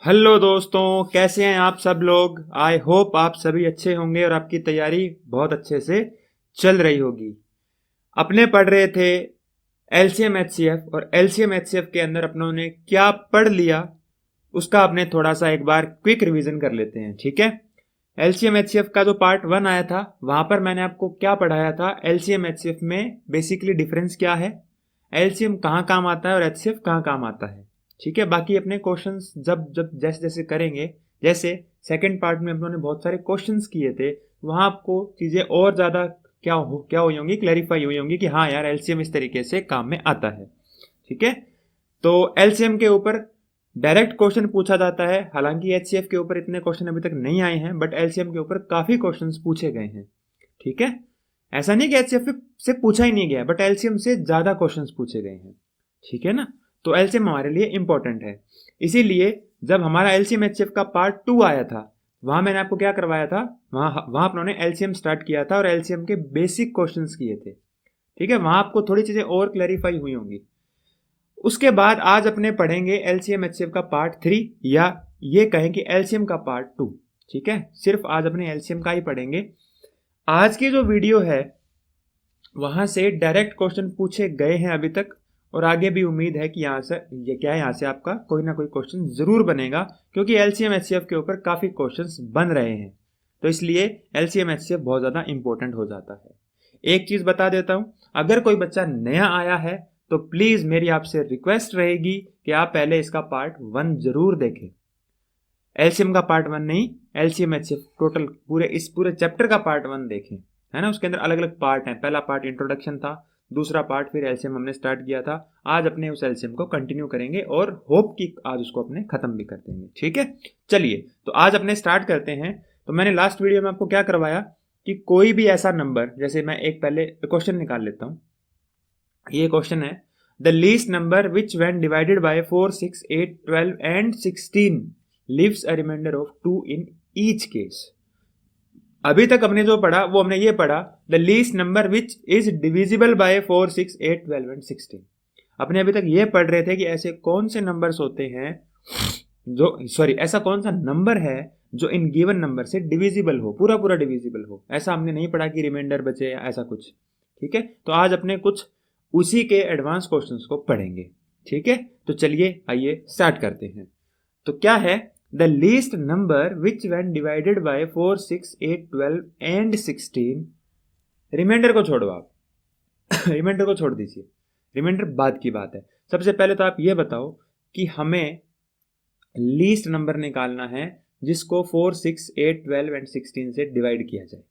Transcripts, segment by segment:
Hello दोस्तों, कैसे हैं आप सब लोग। आई होप आप सभी अच्छे होंगे और आपकी तैयारी बहुत अच्छे से चल रही होगी। अपने पढ़ रहे थे एलसीएम एचसीएफ और एलसीएम एचसीएफ के अंदर अपनों ने क्या पढ़ लिया उसका अपने थोड़ा सा एक बार क्विक रिवीजन कर लेते हैं। ठीक है। एलसीएम एचसीएफ का जो पार्ट 1 आया था वहां पर मैंने आपको क्या पढ़ाया था। एलसीएम एचसीएफ में बेसिकली डिफरेंस क्या है, एलसीएम कहाँ काम आता है और एचसीएफ कहाँ काम आता है। ठीक है। बाकी अपने क्वेश्चंस जब जब जैसे जैसे करेंगे, जैसे सेकंड पार्ट में हम लोगों ने बहुत सारे क्वेश्चंस किए थे, वहां आपको चीजें और ज्यादा क्या हुई होंगी, क्लैरिफाई हुई होंगी कि हाँ यार एलसीएम इस तरीके से काम में आता है। ठीक है। तो एलसीएम के ऊपर डायरेक्ट क्वेश्चन पूछा जाता है। हालांकि एचसीएफ के ऊपर इतने क्वेश्चन अभी तक नहीं आए हैं, बट एलसीएम के ऊपर काफी क्वेश्चंस पूछे गए हैं। ठीक है। ऐसा नहीं कि एचसीएफ से पूछा ही नहीं गया, बट एलसीएम से ज्यादा क्वेश्चंस पूछे गए हैं। ठीक है ना। तो एलसीएम हमारे लिए इंपॉर्टेंट है। इसीलिए जब हमारा एलसीएम एचसीएफ का पार्ट 2 आया था, वहां मैंने आपको क्या करवाया था, वहां अपनों ने एलसीएम स्टार्ट किया था और एलसीएम के बेसिक क्वेश्चंस किए थे। ठीक है। वहां आपको थोड़ी चीजें और क्लैरिफाई हुई होंगी। उसके बाद आज अपने पढ़ेंगे एलसीएम एचसीएफ का पार्ट 3, या ये कहें कि एलसीएम का पार्ट 2। ठीक है। सिर्फ आज अपने एलसीएम का ही पढ़ेंगे। आज की जो वीडियो है वहां से डायरेक्ट क्वेश्चन पूछे गए हैं अभी तक, और आगे भी उम्मीद है कि यहाँ से आपका कोई ना कोई क्वेश्चन जरूर बनेगा, क्योंकि एलसीएम एचसीएफ के ऊपर काफी क्वेश्चंस बन रहे हैं। तो इसलिए एलसीएम एचसीएफ बहुत ज्यादा इंपॉर्टेंट हो जाता है। एक चीज बता देता हूं, अगर कोई बच्चा नया आया है तो प्लीज मेरी आपसे रिक्वेस्ट रहेगी कि आप पहले इसका पार्ट 1 जरूर देखें। एलसीएम का पार्ट 1 नहीं, एलसीएम एचसीएफ टोटल इस पूरे चैप्टर का पार्ट 1 देखें। है ना। उसके अंदर अलग अलग पार्ट हैं। पहला पार्ट इंट्रोडक्शन था, दूसरा पार्ट फिर एलसीएम हमने स्टार्ट किया था। आज अपने उस एलसीएम को कंटिन्यू करेंगे और होप कि आज उसको अपने खत्म भी कर देंगे। ठीक है। चलिए तो आज अपने स्टार्ट करते हैं। तो मैंने लास्ट वीडियो में आपको क्या करवाया कि कोई भी ऐसा नंबर, जैसे मैं एक पहले क्वेश्चन निकाल लेता हूं। ये क्वेश्चन है, the least number which when divided by 4, 6, 8, 12 and 16 leaves a remainder of 2 in each case. अभी तक हमने जो पढ़ा वो हमने ये पढ़ा, the least number which is divisible by 4, 6, 8, 12 and 16। अपने अभी तक ये पढ़ रहे थे कि ऐसे कौन से नंबर्स होते हैं ऐसा कौन सा नंबर है जो इन गिवन नंबर से डिविजिबल हो, पूरा पूरा डिविजिबल हो। ऐसा हमने नहीं पढ़ा कि रिमाइंडर बचे या ऐसा कुछ। ठीक है। तो आज अपने कुछ उसी के एडवांस क्वेश्चंस को पढ़ेंगे। ठीक है। तो चलिए आइए स्टार्ट करते हैं। तो क्या है, the least number which when divided by 4, 6, 8, 12 and 16। Remainder को छोड़ो आप रिमाइंडर को छोड़ दीजिए, रिमाइंडर बाद की बात है। सबसे पहले तो आप ये बताओ कि हमें लीस्ट नंबर निकालना है जिसको 4, 6, 8, 12 एंड 16 से डिवाइड किया जाए।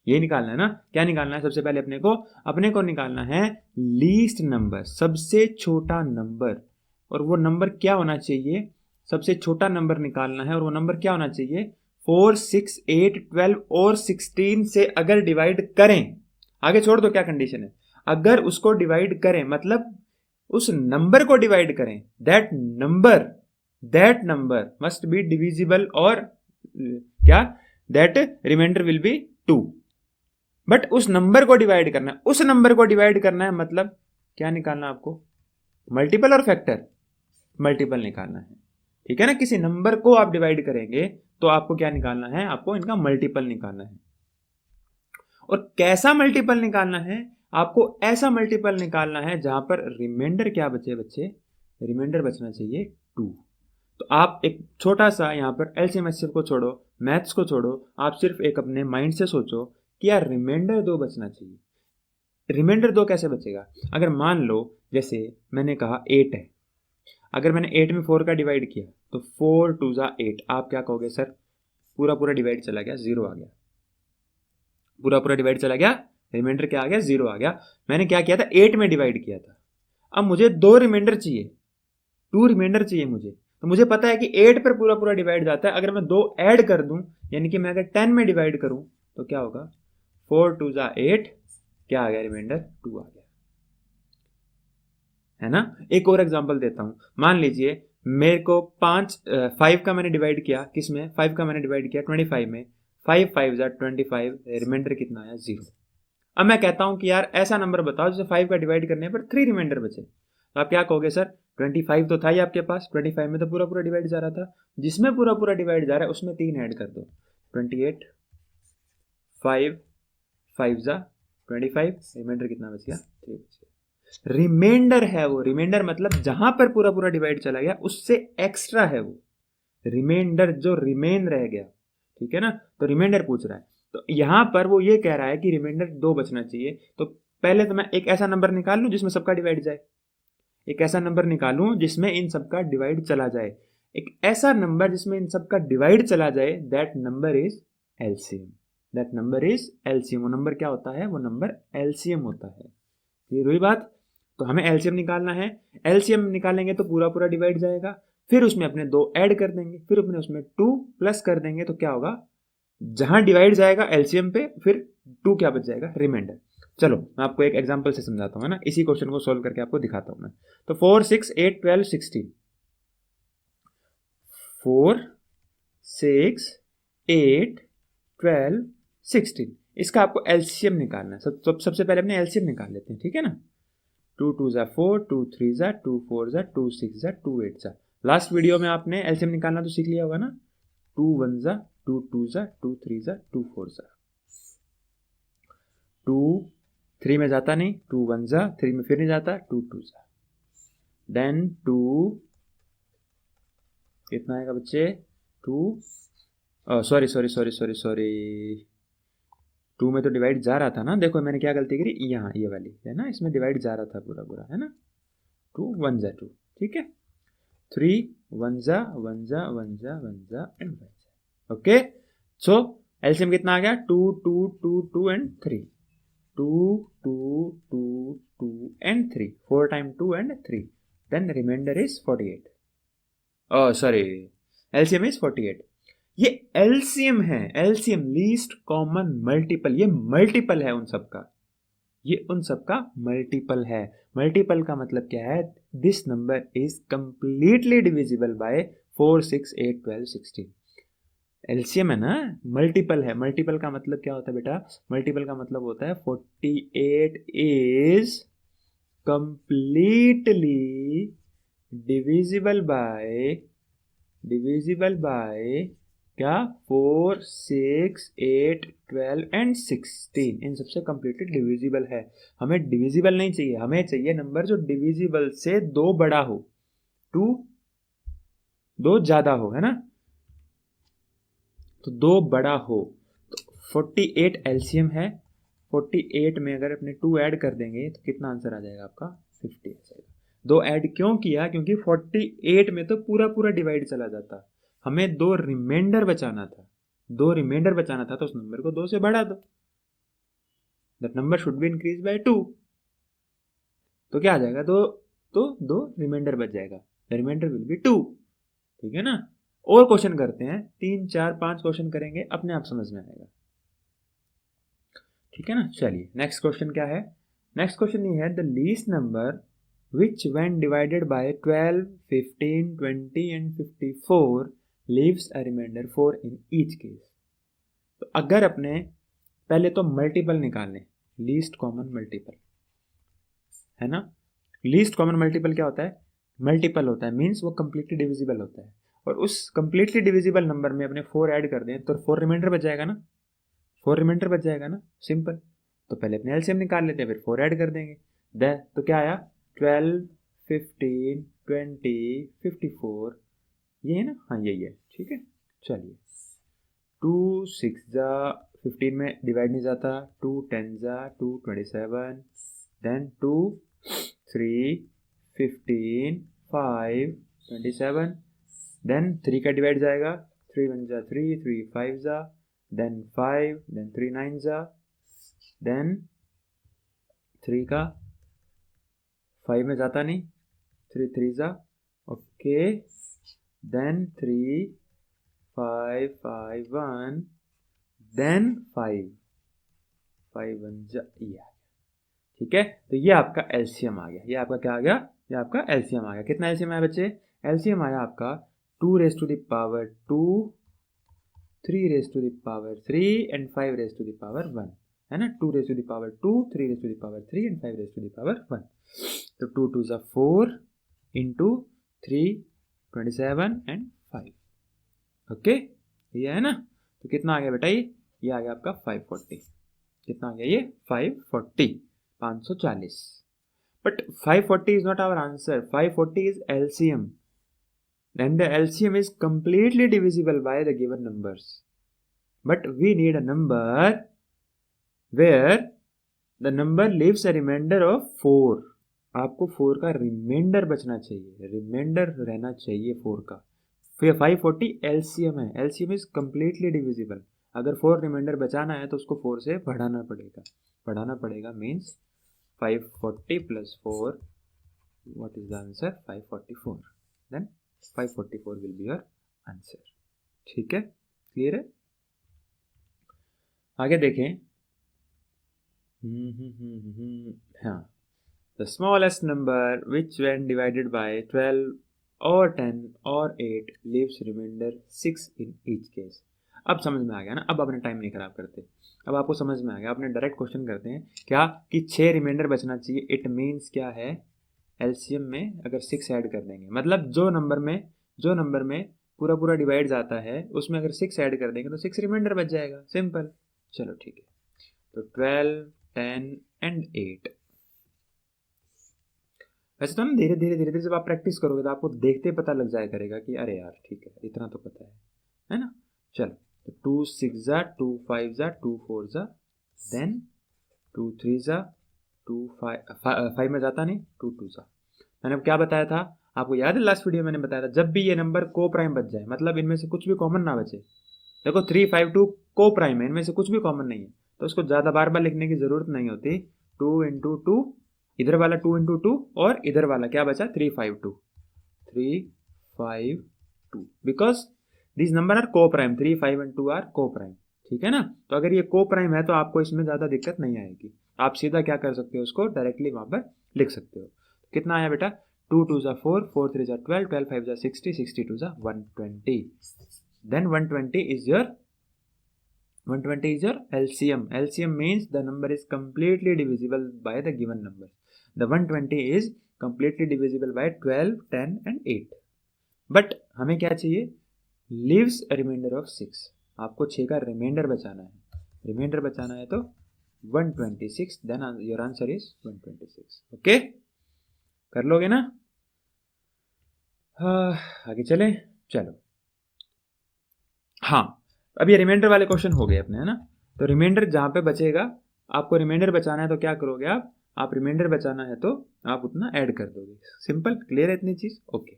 ये निकालना है ना। क्या निकालना है, सबसे पहले अपने को निकालना है लीस्ट नंबर, सबसे छोटा नंबर। और वो नंबर क्या होना चाहिए, सबसे छोटा नंबर निकालना है और वो नंबर क्या होना चाहिए, 4, 6, 8, 12 और 16 से अगर डिवाइड करें, आगे छोड़ दो क्या कंडीशन है, अगर उसको डिवाइड करें मतलब उस नंबर को डिवाइड करें, that number must be divisible, और क्या, that remainder will be 2। But उस नंबर को डिवाइड करना है, उस नंबर को डिवाइड करना है मतलब क्या निकालना आपको, मल्टीपल और फैक्टर, मल्टीपल निकालना है। ठीक है ना। किसी नंबर को आप डिवाइड करेंगे तो आपको क्या निकालना है, आपको इनका मल्टीपल निकालना है। और कैसा मल्टीपल निकालना है, आपको ऐसा मल्टीपल निकालना है जहां पर रिमाइंडर क्या बचे, रिमाइंडर बचना चाहिए 2। तो आप एक छोटा सा यहां पर एलसीएम एचसीएफ को छोड़ो, मैथ्स को छोड़ो, आप सिर्फ एक अपने माइंड से सोचो कि यार रिमाइंडर 2 बचना चाहिए। रिमाइंडर 2 कैसे बचेगा, अगर मान लो जैसे मैंने कहा 8 है, अगर मैंने 8 में 4 का डिवाइड किया तो 4 2 जा 8, आप क्या कहोगे, सर पूरा पूरा डिवाइड चला गया, 0 आ गया, पूरा पूरा डिवाइड चला गया, रिमाइंडर क्या आ गया, 0 आ गया। मैंने क्या किया था, 8 में डिवाइड किया था। अब मुझे 2 रिमाइंडर चाहिए, 2 रिमाइंडर चाहिए मुझे। तो मुझे पता है कि 8 पर पूरा पूरा डिवाइड जाता है, अगर मैं 2 ऐड कर दूं, यानी कि मैं अगर 10 में डिवाइड करूं तो क्या होगा, 4 2 जा 8, क्या आ गया, रिमाइंडर 2 आ गया। है ना। एक और एग्जांपल देता हूं, मान लीजिए मेरे को 5 का मैंने डिवाइड किया, किसमें, 5 का मैंने डिवाइड किया 25 में, 5 5 जा 25, रिमाइंडर कितना आया, 0। अब मैं कहता हूं कि यार ऐसा नंबर बताओ जिसे 5 का डिवाइड करने पर 3 रिमाइंडर बचे। तो आप क्या कहोगे सर, 25 तो था ही आपके पास, 25 में तो पूरा पूरा डिवाइड जा रहा था, जिसमें पूरा पूरा डिवाइड जा रहा है उसमें 3 ऐड कर दो, 28, 5 5 जा 25, रिमाइंडर कितना बच गया, 3 बच गया। रिमाइंडर है वो, रिमाइंडर मतलब जहां पर पूरा पूरा डिवाइड चला गया उससे एक्स्ट्रा है वो, रिमाइंडर जो रिमेन रह गया, ठीक है ना, तो रिमाइंडर पूछ रहा है। तो यहां पर वो ये कह रहा है कि रिमाइंडर 2 बचना चाहिए। तो पहले तो मैं एक ऐसा नंबर निकाल लूं जिसमें सबका डिवाइड जाए, एक ऐसा नंबर निकालूं जिसमें इन सबका डिवाइड चला जाए, एक ऐसा नंबर जिसमें इन सबका डिवाइड चला जाए, that number is LCM, that number is LCM. वो नंबर क्या होता है, वो नंबर एलसीएम होता है। क्लियर हुई बात। तो हमें एलसीएम निकालना है, एलसीएम निकालेंगे तो पूरा पूरा डिवाइड जाएगा, फिर उसमें अपने 2 ऐड कर देंगे, फिर अपने उसमें 2 प्लस कर देंगे, तो क्या होगा, जहां डिवाइड जाएगा एलसीएम पे, फिर 2 क्या बच जाएगा, रिमाइंडर। चलो मैं आपको एक एग्जांपल से समझाता हूँ, है ना, इसी क्वेश्चन को सॉल्व करके आपको दिखाता हूँ मैं। तो 4 6 8 12 16, 4 6 8 12 16, इसका आपको एलसीएम निकालना है। सबसे पहले अपने एलसीएम निकाल लेते हैं, ठीक है ना। 2 2 जा 4, 2 3 जा 2 4 जा 2 6 जा 2 8 जा। लास्ट वीडियो में आपने एलसीएम निकालना तो सीख लिया होगा ना। 2 1 जा 2 2 जा 2 3 जा 2 4 जा। 2 3 में जाता नहीं, 2 1 जा 3 में फिर नहीं जाता, 2 2 जा। देन 2 कितना आएगा बच्चे, 2 sorry sorry sorry sorry sorry, 2 में तो डिवाइड जा रहा था ना, देखो मैंने क्या गलती करी, यहाँ ये वाली है ना, इसमें डिवाइड जा रहा था पूरा पूरा, है ना। 2 1 जा 2, ठीक है। 3 1 जा 1 जा 1 जा 1 जा एंड 1 जा। ओके, सो एलसीएम कितना आ गया, 2 2 2 2 and 3, 2 2 2 2 and 3, 4 time 2 and 3, then remainder is 48। Sorry, LCM is 48। ये एलसीएम है, एलसीएम लीस्ट कॉमन मल्टीपल, ये मल्टीपल है उन सबका, ये उन सबका मल्टीपल है। मल्टीपल का मतलब क्या है, this number is completely divisible by 4 6 8 12 16। LCM है ना, मल्टीपल है। मल्टीपल का मतलब क्या होता है बेटा, मल्टीपल का मतलब होता है 48 इज कंप्लीटली डिविजिबल बाय क्या, 4 6 8 12 एंड 16, इन सबसे कंप्लीटली डिविजिबल है। हमें डिविजिबल नहीं चाहिए, हमें चाहिए नंबर जो डिविजिबल से 2 बड़ा हो, 2 ज्यादा हो, है ना, तो 2 बड़ा हो। तो 48 एलसीएम है, 48 में अगर अपने 2 ऐड कर देंगे तो कितना आंसर आ जाएगा आपका, 50 आ जाएगा। 2 ऐड क्यों किया, क्योंकि 48 में तो पूरा पूरा डिवाइड चला जाता, हमें 2 रिमाइंडर बचाना था, 2 रिमाइंडर बचाना था, तो उस नंबर को 2 से बढ़ा दो, that number should be increase by 2। तो क्या आ जाएगा, तो 2 रिमाइंडर बच जाएगा, द रिमाइंडर विल बी 2, ठीक है ना। और क्वेश्चन करते हैं, 3 4 5 क्वेश्चन करेंगे, अपने आप समझ में आएगा, ठीक है ना। चलिए नेक्स्ट क्वेश्चन क्या है, नेक्स्ट क्वेश्चन ये है, the least number which when divided by 12 15 20 and 54 leaves a remainder 4 in each case। तो अगर अपने पहले तो मल्टीपल निकालने, लीस्ट कॉमन मल्टीपल, है ना। लीस्ट कॉमन मल्टीपल क्या होता है, मल्टीपल होता है, मीन्स वो कंप्लीटली डिविजिबल होता है, और उस कंप्लीटली डिविजिबल नंबर में अपने 4 ऐड कर दें तो 4 रिमाइंडर बच जाएगा ना, 4 रिमाइंडर बच जाएगा ना, सिंपल। तो पहले अपने एलसीएम निकाल लेते हैं, फिर 4 ऐड कर देंगे, तो क्या आया, 12 15 20 54, ये है ना, हाँ यही है, ठीक है। चलिए 2 6 जा 15 में डिवाइड नहीं जाता, 2 10 जा 2 27, देन 2 3 15 5 27, देन 3 का डिवाइड जाएगा, 3 1 जा 3 3 5 जा, देन 5, देन 3 9 जा, देन 3 का 5 में जाता नहीं, 3 3 जा, ओके, देन 3 5 5 1, देन 5 5 1 जा, ये आ गया, ठीक है। तो ये आपका एलसीएम आ गया, ये आपका क्या आ गया, ये आपका एलसीएम आ गया। कितना एलसीएम आया बच्चे, एलसीएम आया आपका 2 raise to the power 2, 3 raise to the power 3 and 5 raise to the power 1, है ना। 2 raise to the power 2, 3 raise to the power 3 and 5 raise to the power 1। तो 2 2 ज़ा 4 इंटू 3 27 एंड 5. ओके, ये है ना. तो कितना आ गया बेटा ये आ गया आपका 540. कितना आ गया ये 540, 540. But 540 is not our answer. 540 is LCM. And the LCM is completely divisible by the given numbers. But we need a number where the number leaves a remainder of 4. आपको 4 का रिमाइंडर बचना चाहिए, रिमाइंडर रहना चाहिए 4 का. फिर 540 LCM है. LCM is completely divisible. अगर 4 रिमाइंडर बचाना है तो उसको 4 से बढ़ाना पड़ेगा means 540 plus 4. What is the answer? 544. Then 544 will be your answer. ठीक है, क्लियर है. आगे देखें. हाँ, the smallest number which when divided by 12 or 10 or 8 leaves remainder 6 in each case. अब समझ में आ गया ना. अब अपने टाइम नहीं खराब करते. अब आपको समझ में आ गया. अपने डायरेक्ट क्वेश्चन करते हैं क्या कि 6 रिमाइंडर बचना चाहिए. इट मीन्स क्या है, एलसीएम में अगर 6 ऐड कर देंगे, मतलब जो नंबर में पूरा डिवाइड जाता है उसमें अगर 6 ऐड कर देंगे तो 6 रिमाइंडर बच जाएगा. सिंपल. चलो ठीक है. तो 12, 10 एंड 8. वैसे तो ना धीरे धीरे जब आप प्रैक्टिस करोगे तो आपको देखते पता लग जाया करेगा कि अरे यार ठीक है इतना तो पता है ना. चलो, तो 2 6 जा, 2 5 जा, 2 4 जा, देन 2 3 जा, 2 5 में जाता नहीं, 2 2 जा. मैंने क्या बताया था आपको याद है, लास्ट वीडियो मैंने बताया था जब भी ये नंबर को प्राइम बच जाए, मतलब इनमें से कुछ भी कॉमन ना बचे. देखो 3 5 2 को प्राइम है, इनमें से कुछ भी कॉमन नहीं है तो उसको ज़्यादा बार लिखने की ज़रूरत नहीं होती. 2 इंटू 2, इधर वाला 2 इंटू 2 और इधर वाला क्या बचा 3 5 2, 3 5 2, बिकॉज दिस नंबर आर को प्राइम. 3 5 एंड 2 आर को प्राइम. ठीक है ना. तो अगर ये को प्राइम है तो आपको इसमें ज़्यादा दिक्कत नहीं आएगी. आप सीधा क्या कर सकते हो, उसको डायरेक्टली वहाँ पर लिख सकते हो. कितना आया बेटा, 2 2 जा 4, 4 3 जा 12, 12 5 जा 60, 62 जा 120. Then 120 is your LCM. LCM means the number is completely divisible by the given number. The 120 is completely divisible by 12, 10 and 8. But हमें क्या चाहिए, leaves a remainder of 6. आपको 6 का रिमाइंडर बचाना है. तो 126. Then your answer is 126. Okay, कर लोगे ना. आगे चले. चलो, हाँ, अब ये रिमाइंडर वाले क्वेश्चन हो गए अपने, है ना. तो रिमाइंडर जहाँ पे बचेगा, आपको रिमाइंडर बचाना है तो क्या करोगे आप रिमाइंडर बचाना है तो आप उतना ऐड कर दोगे. सिंपल, क्लियर है इतनी चीज. ओके,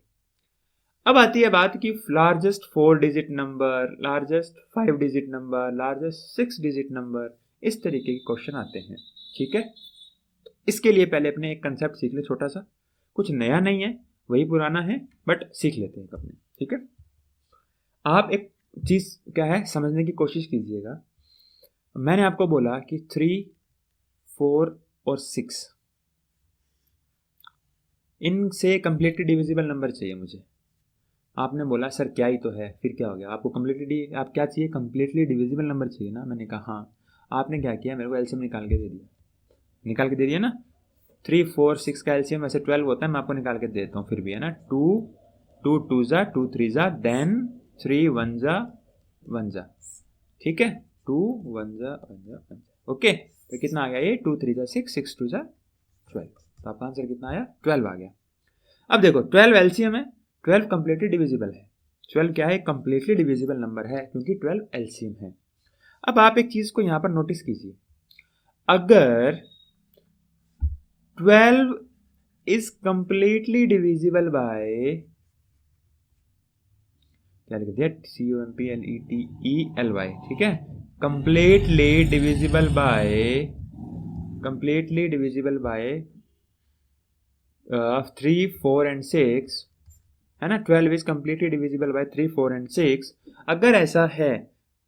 अब आती है बात की largest 4 digit number, largest 5 digit number, largest 6 digit number, इस तरीके के क्वेश्चन आते हैं. ठीक है, इसके लिए पहले अपने एक कंसेप्ट सीख ले, छोटा सा, कुछ नया नहीं है, वही पुराना है, बट सीख लेते हैं अपने. ठीक है, आप एक चीज़ क्या है समझने की कोशिश कीजिएगा. मैंने आपको बोला कि 3, 4 और 6 इनसे कंप्लीटली डिविजिबल नंबर चाहिए मुझे. आपने बोला सर क्या ही तो है, फिर क्या हो गया, आपको आप क्या चाहिए, कंप्लीटली डिविजिबल नंबर चाहिए ना. मैंने कहा हाँ. आपने क्या किया, मेरे को एलसीएम निकाल के दे दिया ना. 3 4 6 का एलसीएम वैसे 12 होता है, मैं आपको निकाल के देता हूँ फिर भी, है ना. 2 2 जा, 2 3 जा, देन 3 1 जा 1 जा. ठीक है, 2 1 जा 1 जा 1 जा. ओके, तो कितना आ गया ये, 2 3 जा 6, 6 2 जा 12. तो आपका आंसर कितना आया, 12 आ गया. अब देखो 12 एलसीएम है, 12 कंप्लीटली डिविजिबल है. 12 क्या है, कंप्लीटली डिविजिबल नंबर है क्योंकि 12 एलसीएम है. अब आप एक चीज को यहां पर नोटिस कीजिए, अगर 12 इज कंप्लीटली डिविजिबल बाय, क्या लिख दिया, COMPLETELY. ठीक है, कंप्लीटली डिविजिबल बाय 3 4 एंड 6, है ना. 12 is completely divisible by 3 4 and 6. अगर ऐसा है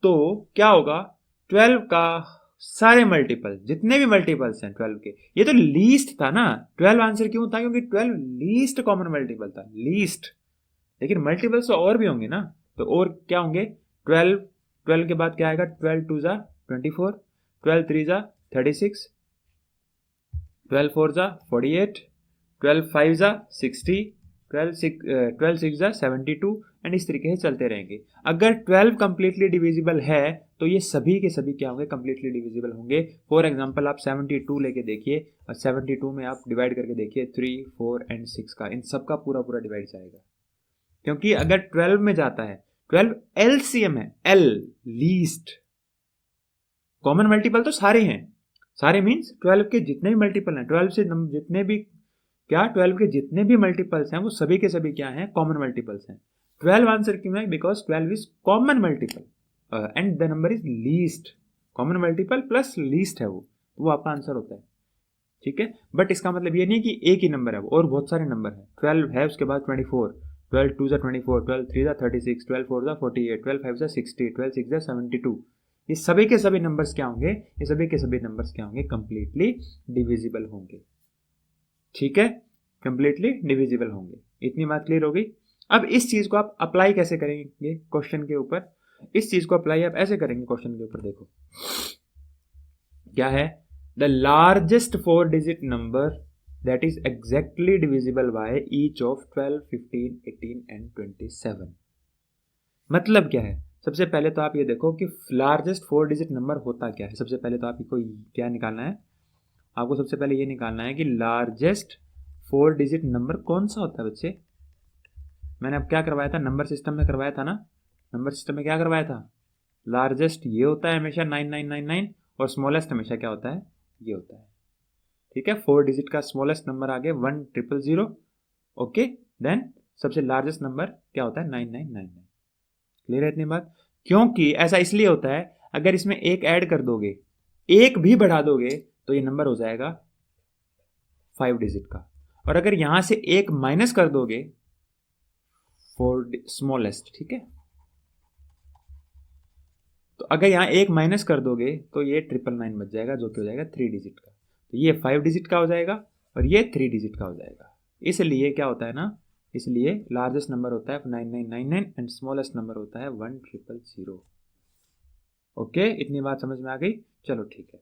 तो क्या होगा, 12 का सारे मल्टीपल, जितने भी मल्टीपल्स हैं 12 के, ये तो लीस्ट था ना. 12 आंसर क्यों था, क्योंकि 12 लीस्ट कॉमन मल्टीपल था, लीस्ट. लेकिन मल्टीपल्स तो और भी होंगे ना, तो और क्या होंगे, 12 के बाद क्या आएगा, 12 2 जा 24, 12 3 जा 36, 12 4 जा 48, 12 5 जा 60, 12 6 जा 72 एंड इस तरीके से चलते रहेंगे। अगर 12 कंप्लीटली डिविजिबल है तो ये सभी के सभी क्या होंगे, कंप्लीटली डिविजिबल होंगे। फॉर एग्जांपल आप 72 लेके देखिए और 72 में आप डिवाइड करके देखिए 3 4 एंड 6 का, इन सब का पूरा पूरा डिवाइड जाएगा। क्योंकि अगर 12 में जाता है, 12 एलसीएम है, एल लीस्ट, कॉमन मल्टीपल तो सारे हैं, सारे मीन्स 12 के जितने भी मल्टीपल हैं, 12 से जितने भी क्या 12 के जितने भी मल्टीपल्स हैं वो सभी के सभी क्या हैं, कॉमन मल्टीपल्स हैं। 12 आंसर क्यों है, because 12 is common multiple and the number is least, common multiple plus least है वो आपका आंसर होता है, ठीक है। बट इसका मतलब ये नहीं कि एक ही नंबर है वो, और बहुत सारे नंबर है। 12 है, उसके बाद 24, 12 2 जा 24, 12 3 जा 36, 12 4 जा 48, 12 5 जा 60, 12 6 जा 72। ये सभी के सभी नंबर्स क्या होंगे, ये सभी के सभी नंबर्स क्या होंगे, कंप्लीटली डिविजिबल होंगे, ठीक है, कंप्लीटली डिविजिबल होंगे। इतनी बात क्लियर हो गई। अब इस चीज को आप अप्लाई कैसे करेंगे क्वेश्चन के ऊपर, इस चीज को अप्लाई आप ऐसे करेंगे क्वेश्चन के ऊपर, देखो क्या है, the largest 4 digit number that is exactly divisible by each of 12 15 18 and 27। मतलब क्या है, सबसे पहले तो आप ये देखो कि लार्जेस्ट 4 डिजिट नंबर होता क्या है। सबसे पहले तो आपको क्या निकालना है, आपको सबसे पहले ये निकालना है कि लार्जेस्ट 4 डिजिट नंबर कौन सा होता है बच्चे। मैंने अब क्या करवाया था, नंबर सिस्टम में करवाया था ना, नंबर सिस्टम में क्या करवाया था, लार्जेस्ट ये होता है हमेशा 9999 और स्मॉलेस्ट हमेशा क्या होता है, ये होता है, ठीक है। 4 डिजिट का स्मॉलेस्ट नंबर आगे 1000, ओके, देन सबसे लार्जेस्ट नंबर क्या होता है 9999। क्लियर है इतनी बात। क्योंकि ऐसा इसलिए होता है, अगर इसमें एक ऐड कर दोगे, एक भी बढ़ा दोगे तो ये नंबर हो जाएगा 5 डिजिट का, और अगर यहां से एक माइनस कर दोगे 4 स्मॉलेस्ट, ठीक है, तो अगर यहां एक माइनस कर दोगे तो ये 999 बच जाएगा, जो कि हो जाएगा 3 डिजिट का। तो ये 5 डिजिट का हो जाएगा और ये 3 डिजिट का हो जाएगा। इसलिए क्या होता है ना, इसलिए लार्जेस्ट नंबर होता है 9999 एंड स्मॉलेस्ट नंबर होता है 1000। ओके, इतनी बात समझ में आ गई। चलो ठीक है,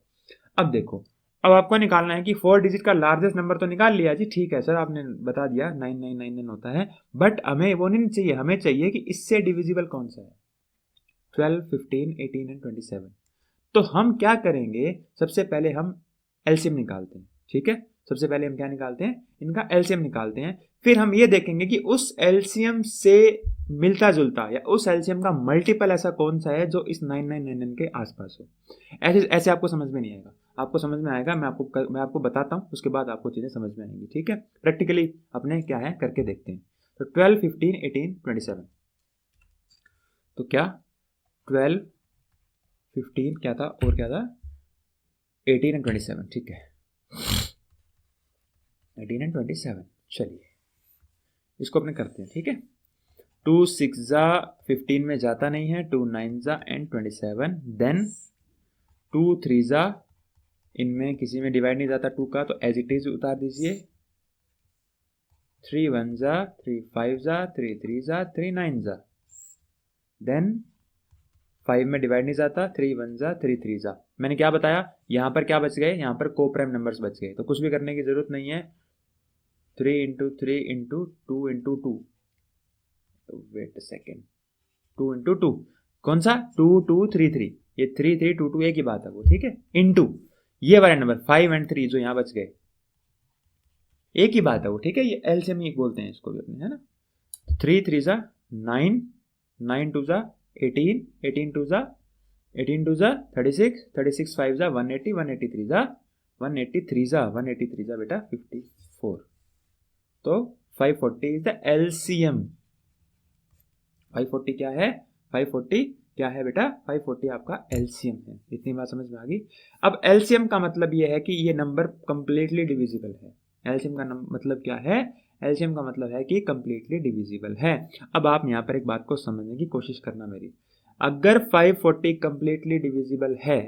अब देखो, अब आपको निकालना है कि 4 डिजिट का लार्जेस्ट नंबर तो निकाल लिया जी, ठीक है सर, आपने बता दिया 9999 होता है, बट हमें वो नहीं चाहिए, हमें चाहिए कि इससे डिविजिबल कौन सा है, 12 15 18 एंड 27। तो हम क्या करेंगे, सबसे पहले हम एलसीएम निकालते हैं, ठीक है। सबसे पहले हम क्या निकालते हैं, इनका एलसीएम निकालते हैं, फिर हम ये देखेंगे कि उस एलसीएम से मिलता जुलता या उस एलसीएम का मल्टीपल ऐसा कौन सा है जो इस 9999 के आसपास हो। ऐसे ऐसे आपको समझ में नहीं आएगा, आपको समझ में आएगा, मैं आपको बताता हूँ, उसके बाद आपको चीजें समझ में आएंगी, ठीक है। प्रैक्टिकली अपने क्या है करके देखते हैं। तो 12 15 18 27, तो क्या 12 15 क्या था और क्या था 18 एंड 27, ठीक है, 18 एंड 27। चलिए इसको अपने करते हैं, ठीक है। 2 6 जा 15 में जाता नहीं है, 2 9 जा एंड 27, देन 2 3 जा, इनमें किसी में डिवाइड नहीं जाता 2 का, तो एज इट इज उतार दीजिए। 3 1 जा, 3 5 जा, 3 3 जा, 3 9 जा, देन 5 में डिवाइड नहीं जाता, 3 1 जा, 3 3 जा। मैंने क्या बताया, यहां पर क्या बच गए, यहां पर को प्राइम नंबर्स बच गए, तो कुछ भी करने की जरूरत नहीं है। 3 into 3 into 2 into 2, wait a second, 2 into 2 कौन सा 2 2 3 3, ये 3 3 2 2 एक ही बात है वो, ठीक है, इंटू ये वाले नंबर 5 एंड 3 जो यहां बच गए, एक ही बात है वो, ठीक है। ये एलसीएम ही बोलते हैं इसको भी अपने, है ना। 3 3 जा 9, 9 2 जा 18, 18 2 जा 18 2 जा 36, 36 5 जा 180, 183 जा 183 जा 183 जा बेटा 54। तो 540 इज द एलसीएम। 540 क्या है, 540 क्या है बेटा, 540 आपका एलसीएम है। इतनी बात समझ में आ गई। अब एलसीएम का मतलब ये है कि ये नंबर कंप्लीटली डिविजिबल है। एलसीएम का मतलब क्या है, एलसीएम का मतलब है कि कंप्लीटली डिविजिबल है। अब आप यहाँ पर एक बात को समझने की कोशिश करना मेरी, अगर 540 कंप्लीटली डिविजिबल है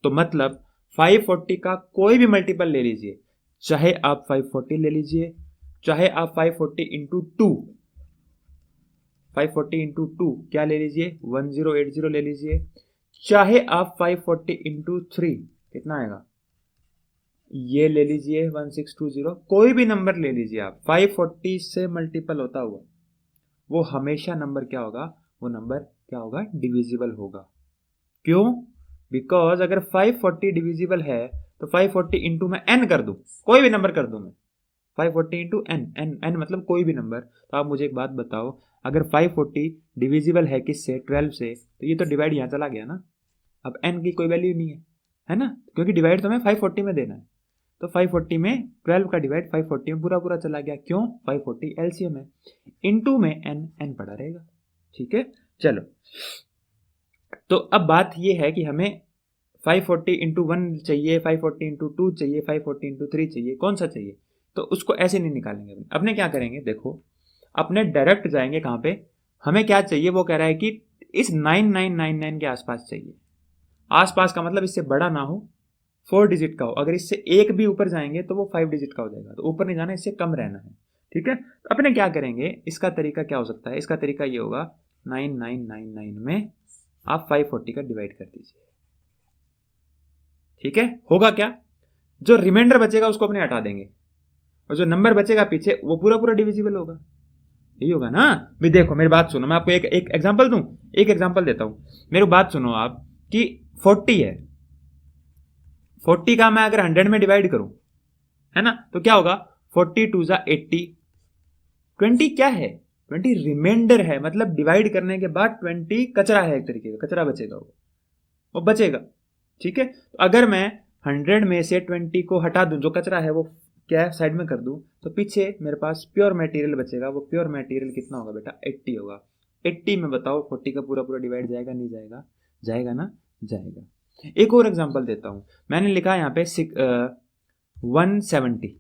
तो मतलब 540 का कोई भी मल्टीपल ले लीजिए, चाहे आप 540 ले लीजिए, चाहे आप 540 इंटू 2, 540 इंटू 2 क्या ले लीजिए 1080 ले लीजिए, चाहे आप 540 इंटू 3 कितना आएगा ये ले लीजिए 1620, कोई भी नंबर ले लीजिए आप, 540 से मल्टीपल होता हुआ वो हमेशा नंबर क्या होगा, वो नंबर क्या होगा, डिविजिबल होगा। क्यों? बिकॉज अगर 540 डिविजिबल है तो 540 इंटू में n कर दूं, कोई भी नंबर कर दूं मैं, 540 इंटू एन, एन मतलब कोई भी नंबर। तो आप मुझे एक बात बताओ, अगर 540 डिविजिबल है किससे, 12 से, तो ये तो डिवाइड यहाँ चला गया ना, अब n की कोई वैल्यू नहीं है ना, क्योंकि डिवाइड तो हमें 540 में देना है। तो 540 में 12 का डिवाइड 540 में पूरा पूरा चला गया, क्यों, 540 एलसीएम है, इनटू में n पड़ा रहेगा। ठीक है, चलो। तो अब बात ये है कि हमें 540 इंटू 1 चाहिए, 540 इंटू 2 चाहिए, 540 इंटू 3 चाहिए, कौन सा चाहिए? तो उसको ऐसे नहीं निकालेंगे अपने क्या करेंगे, देखो अपने डायरेक्ट जाएंगे कहाँ पे, हमें क्या चाहिए, वो कह रहा है कि इस 9999 के आसपास चाहिए। आसपास का मतलब इससे बड़ा ना हो, 4 डिजिट का हो, अगर इससे एक भी ऊपर जाएंगे तो वो 5 डिजिट का हो जाएगा, तो ऊपर नहीं जाना, इससे कम रहना है। ठीक है, तो अपने क्या करेंगे, इसका तरीका क्या हो सकता है, इसका तरीका ये होगा 9999 में आप 540 का डिवाइड कर दीजिए। ठीक है, होगा क्या, जो रिमाइंडर बचेगा उसको अपने हटा देंगे, और जो नंबर बचेगा पीछे वो पूरा पूरा डिविजिबल होगा, यही होगा ना। भी देखो मेरी बात सुनो, मैं आपको एक एक एग्जांपल दूं, एक एग्जांपल देता हूं, मेरी बात सुनो आप, कि 40 है, 40 का मैं अगर 100 में डिवाइड करूं, है ना, तो क्या होगा, 40 टू जा 80, 20 क्या है, 20 रिमाइंडर है, मतलब डिवाइड करने के बाद 20 कचरा है, एक तरीके का कचरा बचेगा, वो बचेगा। ठीक है, तो अगर मैं 100 में से 20 को हटा दूं, जो कचरा है वो क्या है साइड में कर दूं, तो पीछे मेरे पास प्योर मटेरियल बचेगा, वो प्योर मटेरियल कितना होगा बेटा, 80 होगा। 80 में बताओ 40 का पूरा पूरा डिवाइड जाएगा नहीं जाएगा, जाएगा ना, जाएगा। एक और एग्जांपल देता हूं, मैंने लिखा यहाँ पे 170,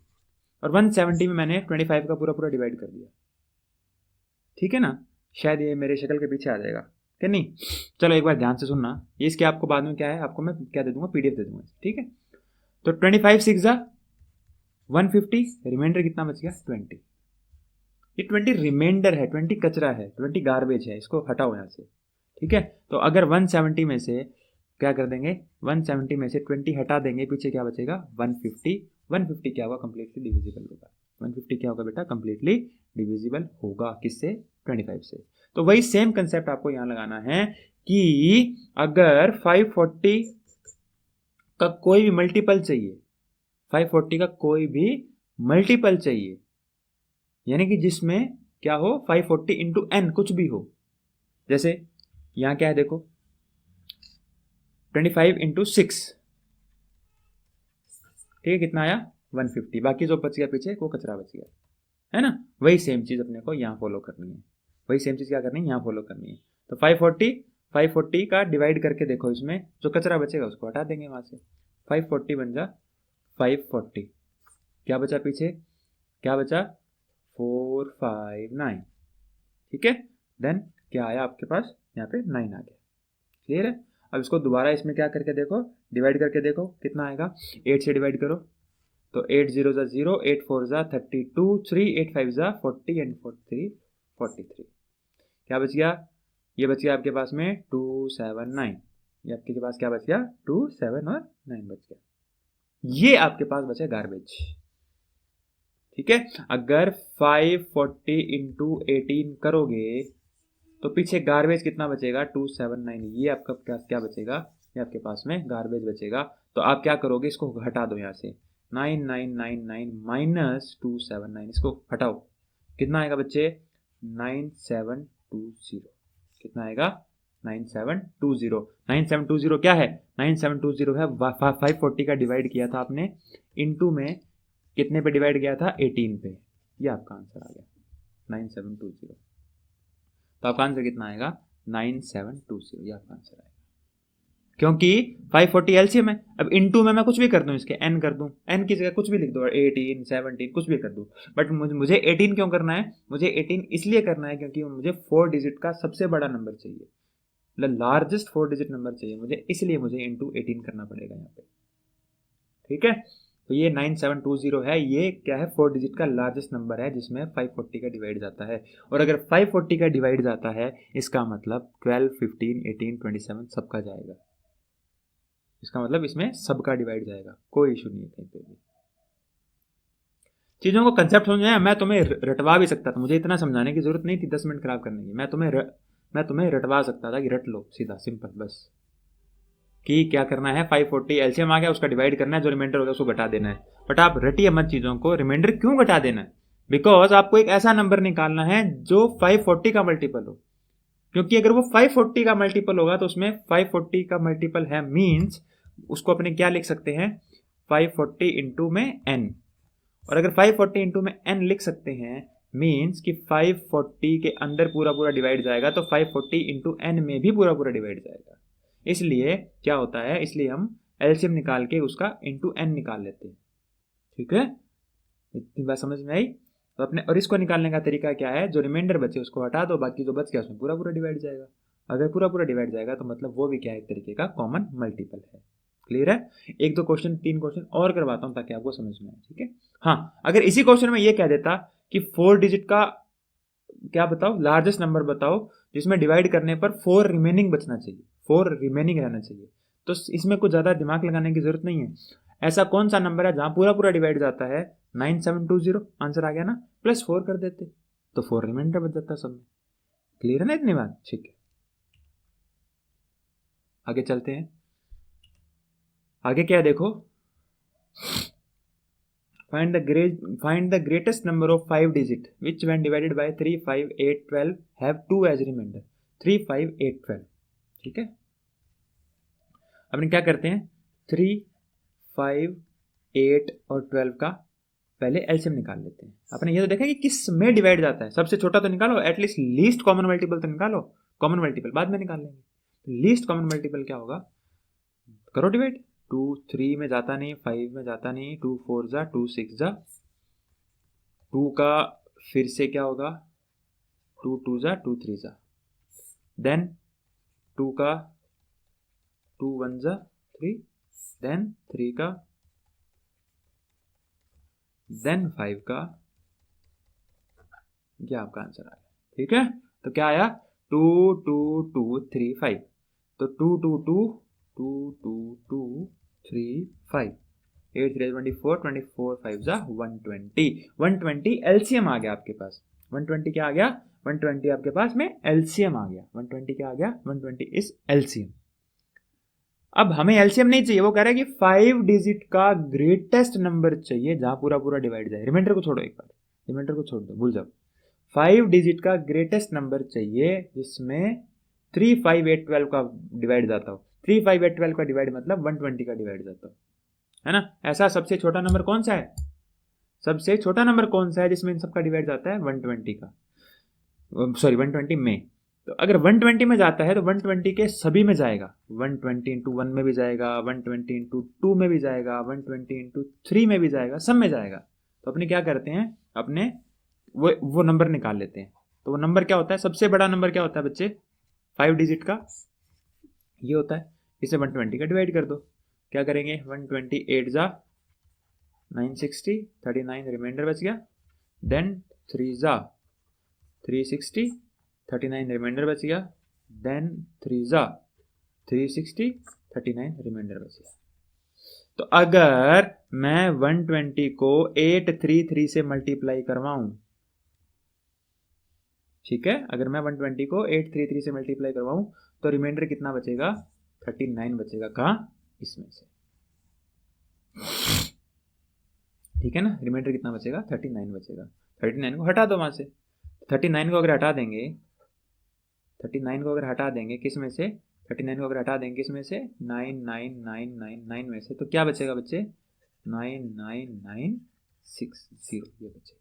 और 170 में मैंने 25 का पूरा पूरा डिवाइड कर दिया। ठीक है ना, शायद ये मेरे शक्ल के पीछे आ जाएगा कि नहीं, चलो एक बार ध्यान से सुनना, ये इसके आपको बाद में क्या है, आपको मैं क्या दे दूंगा, पीडीएफ दे दूंगा। ठीक है, तो 25 6 जा 150, रिमाइंडर कितना बच गया, 20। ये 20 रिमाइंडर है, 20 कचरा है, 20 गार्बेज है, इसको हटाओ यहाँ से। ठीक है, तो अगर 170 में से क्या कर देंगे, 170 में से 20 हटा देंगे, पीछे क्या बचेगा, 150। 150 क्या होगा, कंप्लीटली डिविजिबल होगा। 150 क्या होगा बेटा, कंप्लीटली डिविजिबल होगा, किससे, 25 से। तो वही सेम कंसेप्ट आपको यहां लगाना है कि अगर 540 का कोई भी मल्टीपल चाहिए, 540 का कोई भी मल्टीपल चाहिए, यानी कि जिसमें क्या हो, 540 इंटू एन कुछ भी हो, जैसे यहां क्या है देखो, 25 इंटू 6, ठीक है, कितना आया, 150, बाकी जो बच गया पीछे वो कचरा बच गया, है ना। वही सेम चीज अपने को यहाँ फॉलो करनी है, वही सेम चीज क्या करनी है, यहाँ फॉलो करनी है। तो 540 का डिवाइड करके देखो, इसमें जो कचरा बचेगा उसको हटा देंगे वहां से, 540 बन जा 540, क्या बचा पीछे, क्या बचा, 459। ठीक है, देन क्या आया आपके पास, यहाँ पे 9 आ गया। क्लियर है, अब इसको दोबारा इसमें क्या करके देखो, डिवाइड करके देखो कितना आएगा, 8 से डिवाइड करो, तो 8 0 जा 0, 8 4 जा 32, 3 8 5 जा 40 एंड 43 43, क्या बच गया, ये बच गया आपके पास में 279, ये आपके पास क्या बच गया, 2 7 और 9 बच गया, ये आपके पास बचे गार्बेज। ठीक है, अगर 540 इंटू 18 करोगे तो पीछे गार्बेज कितना बचेगा, 279, ये आपका क्या बचेगा, ये आपके पास में गार्बेज बचेगा। तो आप क्या करोगे, इसको हटा दो यहाँ से, 9999 माइनस 279, इसको हटाओ, कितना आएगा बच्चे, 9720, कितना आएगा, 9720। 9720 क्या है, 9720 है 540 का डिवाइड किया था आपने, इनटू में कितने पे डिवाइड किया था, 18 पे, ये आपका आंसर आ गया 9720। तो आपका आंसर कितना आएगा, 9720, ये आपका आंसर आएगा, क्योंकि 540 एलसीएम है। अब इनटू में मैं कुछ भी कर दूं, इसके n कर दूं, n की जगह कुछ भी लिख दो, 18 17 कुछ भी कर दूं, बट मुझे 18 क्यों करना है, मुझे 18 इसलिए करना है क्योंकि मुझे 4 डिजिट का सबसे बड़ा नंबर चाहिए, मतलब लार्जेस्ट 4 डिजिट नंबर चाहिए मुझे, इसलिए मुझे इंटू 18 करना पड़ेगा यहाँ पे। ठीक है, तो ये 9720 है, ये क्या है, 4 डिजिट का लार्जेस्ट नंबर है जिसमें 540 का डिवाइड जाता है, और अगर 540 का डिवाइड जाता है इसका मतलब 12 15 18 27 सबका जाएगा। इसका मतलब इसमें सबका डिवाइड जाएगा, कोई इशू नहीं है कहीं पे भी। चीज़ों को कंसेप्ट समझ में आया। मैं तुम्हें रटवा भी सकता था, मुझे इतना समझाने की जरूरत नहीं थी 10 मिनट खराब करने की। मैं तुम्हें रटवा सकता था कि रट लो सीधा सिंपल, बस कि क्या करना है, 540 एलसीएम आ गया, उसका डिवाइड करना है, जो रिमाइंडर होगा उसको घटा देना है। बट आप रटिए मत चीज़ों को। रिमाइंडर क्यों घटा देना है? बिकॉज आपको एक ऐसा नंबर निकालना है जो 540 का मल्टीपल हो, क्योंकि अगर वो 540 का मल्टीपल होगा तो उसमें 540 का मल्टीपल है, मीन्स उसको अपने क्या लिख सकते हैं, 540 इंटू में n। और अगर 540 इंटू में n लिख सकते हैं, मीन्स कि 540 के अंदर पूरा पूरा डिवाइड जाएगा, तो 540 इंटू n में भी पूरा पूरा डिवाइड जाएगा। इसलिए क्या होता है, इसलिए हम एलसीएम निकाल के उसका इंटू n निकाल लेते हैं। ठीक है, इतनी बात समझ में आई? तो अपने और इसको निकालने का तरीका क्या है, जो रिमाइंडर बचे उसको हटा दो, बाकी जो बच गया उसमें पूरा पूरा डिवाइड जाएगा। अगर पूरा पूरा डिवाइड जाएगा तो मतलब वो भी क्या है, एक तरीके का कॉमन मल्टीपल है। क्लियर है? एक दो क्वेश्चन, 3 क्वेश्चन और करवाता हूं ताकि आपको समझ में आए। ठीक है, हाँ, अगर इसी क्वेश्चन में ये कह देता कि 4 डिजिट का क्या बताओ, लार्जेस्ट नंबर बताओ जिसमें डिवाइड करने पर 4 रिमेनिंग बचना चाहिए, 4 रिमेनिंग रहना चाहिए, तो इसमें कुछ ज्यादा दिमाग लगाने की जरूरत नहीं है। ऐसा कौन सा नंबर है जहां पूरा पूरा डिवाइड जाता है? 9720, आंसर आ गया ना, प्लस 4 कर देते तो 4 रिमाइंडर बच जाता सब में। क्लियर है ना इतनी बात? ठीक है, आगे चलते हैं। आगे क्या है देखो, find the greatest number of 5 digit which when divided by 3, 5, 8, 12 have 2 as remainder। 3, 5, 8, 12। ठीक है, अपने क्या करते हैं, 3, 5, 8 और 12 का पहले एलसीएम निकाल लेते हैं। आपने ये तो देखा कि किस में डिवाइड जाता है, सबसे छोटा तो निकालो, एटलीस्ट लीस्ट कॉमन मल्टीपल तो निकालो। कॉमन मल्टीपल बाद में निकाल लेंगे। लीस्ट कॉमन मल्टीपल क्या होगा, करो डिवाइड। 2 3 में जाता नहीं, 5 में जाता नहीं, 2 4 जा, 2 6 जा, 2 का फिर से क्या होगा, 2 2 जा, 2 3 जा, देन 2 का 2 1 जा 3, देन 3 का, देन 5 का, ये आपका आंसर आया। ठीक है, तो क्या आया, 2 2 2 3 5। तो 2 2 2 2 2 2 3 5, 8 3 24, 24 5 जा 120। 120 एलसीएम आ गया आपके पास। 120 क्या आ गया, 120 आपके पास में एलसीएम आ गया। 120 क्या आ गया, 120 इज एलसीएम। अब हमें एलसीएम नहीं चाहिए, वो कह रहा है कि 5 डिजिट का ग्रेटेस्ट नंबर चाहिए जहां पूरा पूरा डिवाइड जाए। रिमाइंडर को छोड़ो, एक बार रिमाइंडर को छोड़ दो, भूल जाओ। 5 डिजिट का ग्रेटेस्ट नंबर चाहिए जिसमें 3 5 8 12 का डिवाइड जाता हो। 3 5 8 12 का डिवाइड मतलब 120 का डिवाइड जाता हो, है ना। ऐसा सबसे छोटा नंबर कौन सा है, सबसे छोटा नंबर कौन सा है जिसमें इन सबका डिवाइड जाता है, 120 का, सॉरी 120 में। तो अगर 120 में जाता है तो 120 के सभी में जाएगा, 120 इंटू 1 में भी जाएगा, 120 इंटू 2 में भी जाएगा, 120 इंटू 3 में भी जाएगा, सब में जाएगा। तो अपने क्या करते हैं, अपने वो नंबर निकाल लेते हैं। तो वो नंबर क्या होता है, सबसे बड़ा नंबर क्या होता है बच्चे, 5 डिजिट का ये होता है। इसे 120 का डिवाइड कर दो, क्या करेंगे, 128 जा 960, 39 रिमाइंडर बच गया, देन 3 जा 360, 39 रिमाइंडर बच गया, देन 3 जा 360, 39 रिमाइंडर बच गया। तो अगर मैं 120 को 833 से मल्टीप्लाई करवाऊं, ठीक है, अगर मैं 120 को 833 से मल्टीप्लाई करवाऊं तो रिमाइंडर कितना बचेगा, 39 बचेगा। कहाँ, इसमें से। ठीक है ना, रिमाइंडर कितना बचेगा, 39 बचेगा। 39 को हटा दो वहां से। 39 को अगर हटा देंगे, 39 को अगर हटा देंगे किस में से, 39 को अगर हटा देंगे किस में से, 99999 में से, तो क्या बचेगा बच्चे, 99960 ये बचेगा।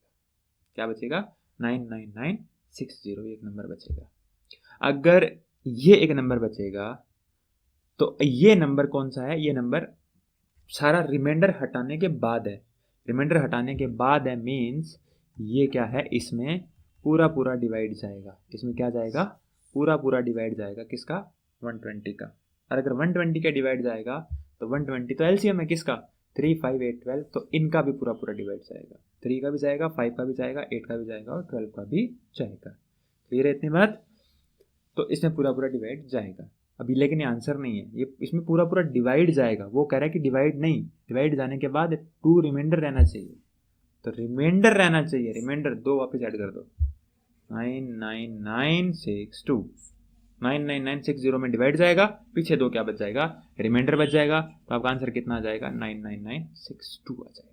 क्या बचेगा, 99960, एक नंबर बचेगा। अगर ये एक नंबर बचेगा तो ये नंबर कौन सा है, ये नंबर सारा रिमाइंडर हटाने के बाद है। रिमाइंडर हटाने के बाद है मीन्स ये क्या है, इसमें पूरा पूरा डिवाइड जाएगा। इसमें क्या जाएगा, पूरा पूरा डिवाइड जाएगा, किसका, 120 का। और अगर 120 का डिवाइड जाएगा तो 120 तो एलसीएम है किसका, 3 5 8 12, तो इनका भी पूरा पूरा डिवाइड जाएगा। 3 का भी जाएगा, 5 का भी जाएगा, 8 का भी जाएगा और 12 का भी जाएगा। क्लियर है इतनी बात? तो इसमें पूरा पूरा डिवाइड जाएगा। अभी लेकिन ये आंसर नहीं है, ये इसमें पूरा पूरा डिवाइड जाएगा। वो कह रहा है कि डिवाइड नहीं, डिवाइड जाने के बाद 2 रिमाइंडर रहना चाहिए। तो रिमाइंडर रहना चाहिए, रिमाइंडर 2 वापस ऐड कर दो। 99962 99960 में डिवाइड जाएगा, पीछे 2 क्या बच जाएगा, रिमाइंडर बच जाएगा। तो आपका आंसर कितना आ जाएगा, 99962 आ जाएगा।